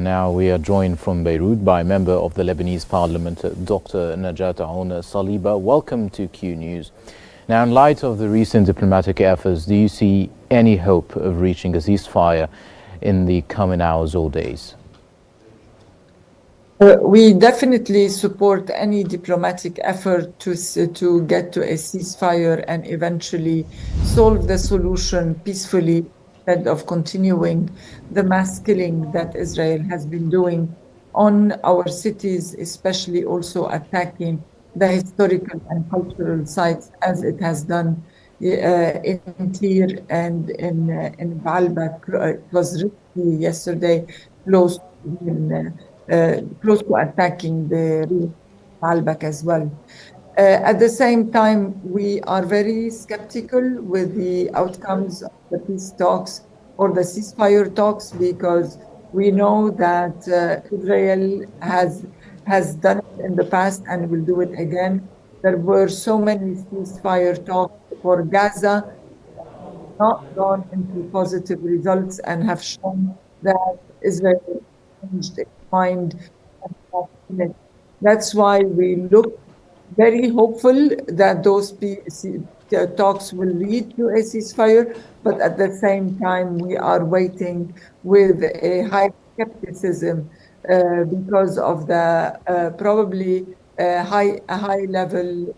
now we are joined from Beirut by a member of the Lebanese parliament, Dr. Najat Aoun Saliba. Welcome to Q News. Now, in light of the recent diplomatic efforts, do you see any hope of reaching a ceasefire in the coming hours or days? We definitely support any diplomatic effort to get to a ceasefire and eventually solve the solution peacefully instead of continuing the mass killing that Israel has been doing on our cities, especially also attacking the historical and cultural sites as it has done in Tyre and in Baalbek. It was risky yesterday, close close to attacking the Baalbek as well. At the same time, we are very skeptical with the outcomes of the peace talks or the ceasefire talks because we know that Israel has done it in the past and will do it again. There were so many ceasefire talks for Gaza, not gone into positive results and have shown that Israel changed its mind. That's why we look very hopeful that those talks will lead to a ceasefire, but at the same time, we are waiting with a high skepticism because of the probably high level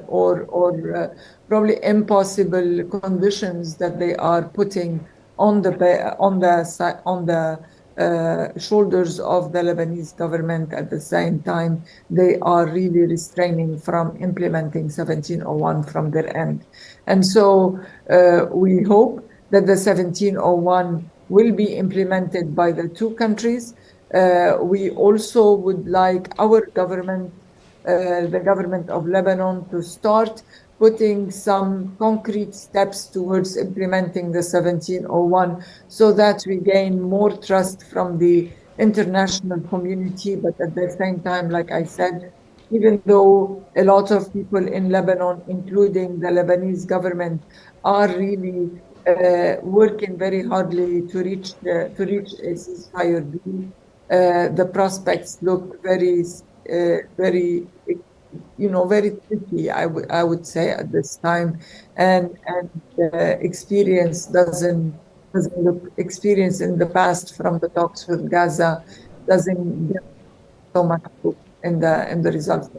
or probably impossible conditions that they are putting on the shoulders of the Lebanese government. At the same time, they are really restraining from implementing 1701 from their end. And so we hope that the 1701 will be implemented by the two countries. We also would like our government, the government of Lebanon, to start putting some concrete steps towards implementing the 1701 so that we gain more trust from the international community. But at the same time, like I said, even though a lot of people in Lebanon, including the Lebanese government, are really working very hardly to reach a ceasefire deal, the prospects look very very tricky, I would say at this time, and experience doesn't look experience in the past from the talks with Gaza doesn't give so much hope in the results.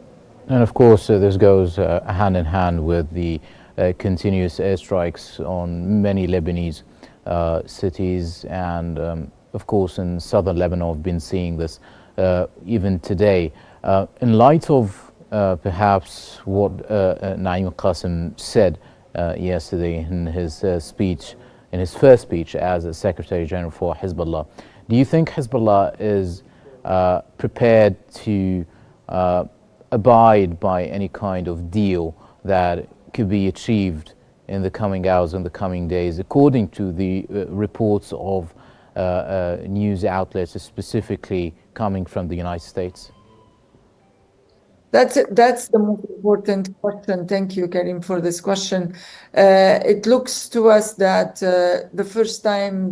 And of course, this goes hand in hand with the continuous airstrikes on many Lebanese cities, and of course in southern Lebanon, we've been seeing this even today. In light of perhaps what Naim Qassem said yesterday in his speech, in his first speech as a Secretary General for Hezbollah, do you think Hezbollah is prepared to abide by any kind of deal that could be achieved in the coming hours and the coming days, according to the reports of news outlets, specifically coming from the United States? That's the most important question. Thank you, Karim, for this question. It looks to us that the first time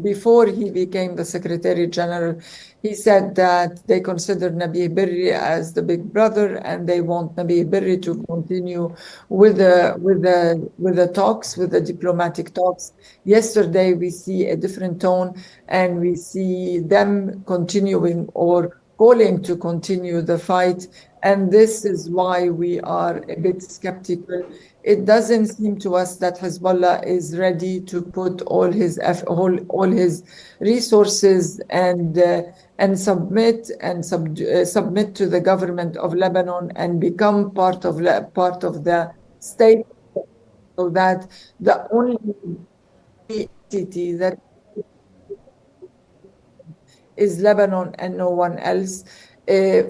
before he became the Secretary General, he said that they consider Nabih Berri as the big brother, and they want Nabih Berri to continue with the talks, with the diplomatic talks. Yesterday, we see a different tone, and we see them continuing or calling to continue the fight, and this is why we are a bit skeptical. It doesn't seem to us that Hezbollah is ready to put all his resources and submit to the government of Lebanon and become part of the state, so that the only entity that is Lebanon and no one else.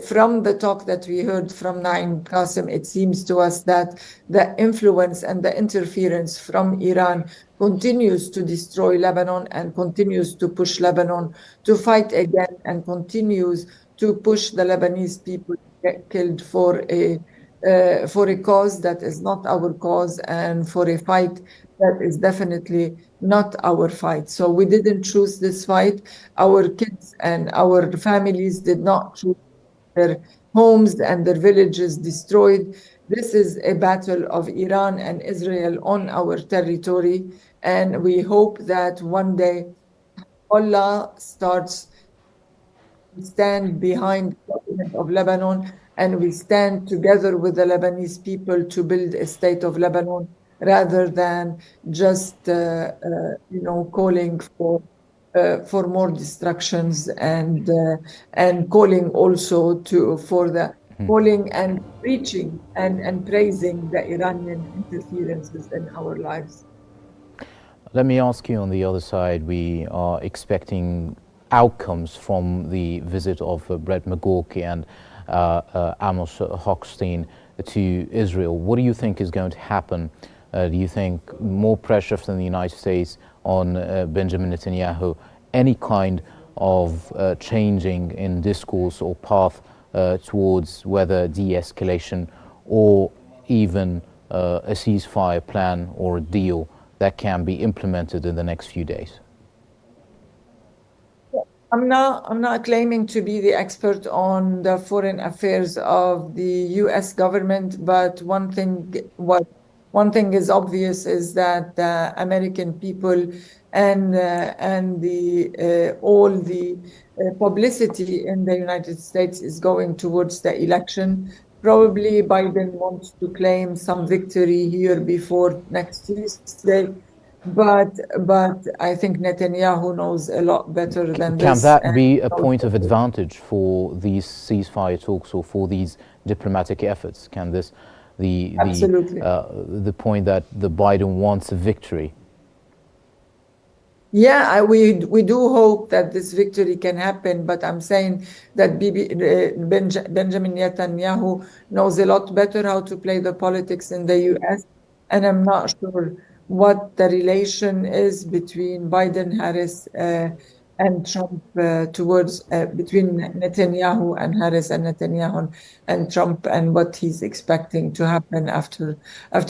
From the talk that we heard from Naim Qassem, it seems to us that the influence and the interference from Iran continues to destroy Lebanon and continues to push Lebanon to fight again and continues to push the Lebanese people to get killed for a cause that is not our cause and for a fight that is definitely not our fight. So we didn't choose this fight. Our kids and our families did not choose their homes and their villages destroyed. This is a battle of Iran and Israel on our territory. And we hope that one day Allah starts to stand behind the government of Lebanon, and we stand together with the Lebanese people to build a state of Lebanon rather than just calling for more destructions and calling also to for the calling and preaching and praising the Iranian interferences in our lives. Let me ask you on the other side, we are expecting outcomes from the visit of Brett McGurk and Amos Hochstein to Israel. What do you think is going to happen? Do you think more pressure from the United States on Benjamin Netanyahu, any kind of changing in discourse or path towards whether de-escalation or even a ceasefire plan or a deal that can be implemented in the next few days? I'm not claiming to be the expert on the foreign affairs of the US government, but one thing is obvious is that the American people and the all the publicity in the United States is going towards the election. Probably Biden wants to claim some victory here before next Tuesday, but I think Netanyahu knows a lot better than Can this. that be a point of advantage for these ceasefire talks or for these diplomatic efforts? Can this Absolutely. The point that the Biden wants a victory? Yeah, we do hope that this victory can happen, but I'm saying that Benjamin Netanyahu knows a lot better how to play the politics in the US, and I'm not sure what the relation is between Biden, Harris, and Trump towards between Netanyahu and Harris and Netanyahu and Trump and what he's expecting to happen after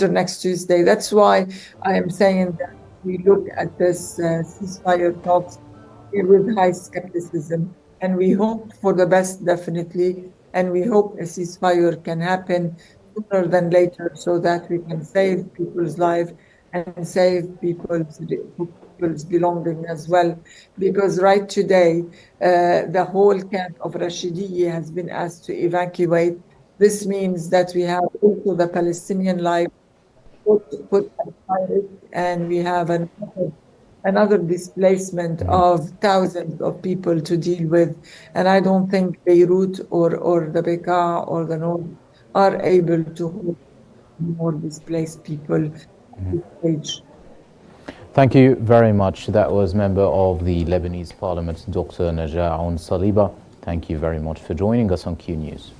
next Tuesday. That's why I am saying that we look at this ceasefire talks with high skepticism, and we hope for the best, definitely, and we hope a ceasefire can happen sooner than later so that we can save people's lives and save people's belonging as well. Because right today, the whole camp of Rashidiyeh has been asked to evacuate. This means that we have also the Palestinian life put aside, and we have another displacement of thousands of people to deal with. And I don't think Beirut or the Bekaa or the North are able to hold more displaced people at this stage. Thank you very much. That was member of the Lebanese Parliament, Dr. Najat Aoun Saliba. Thank you very much for joining us on Q News.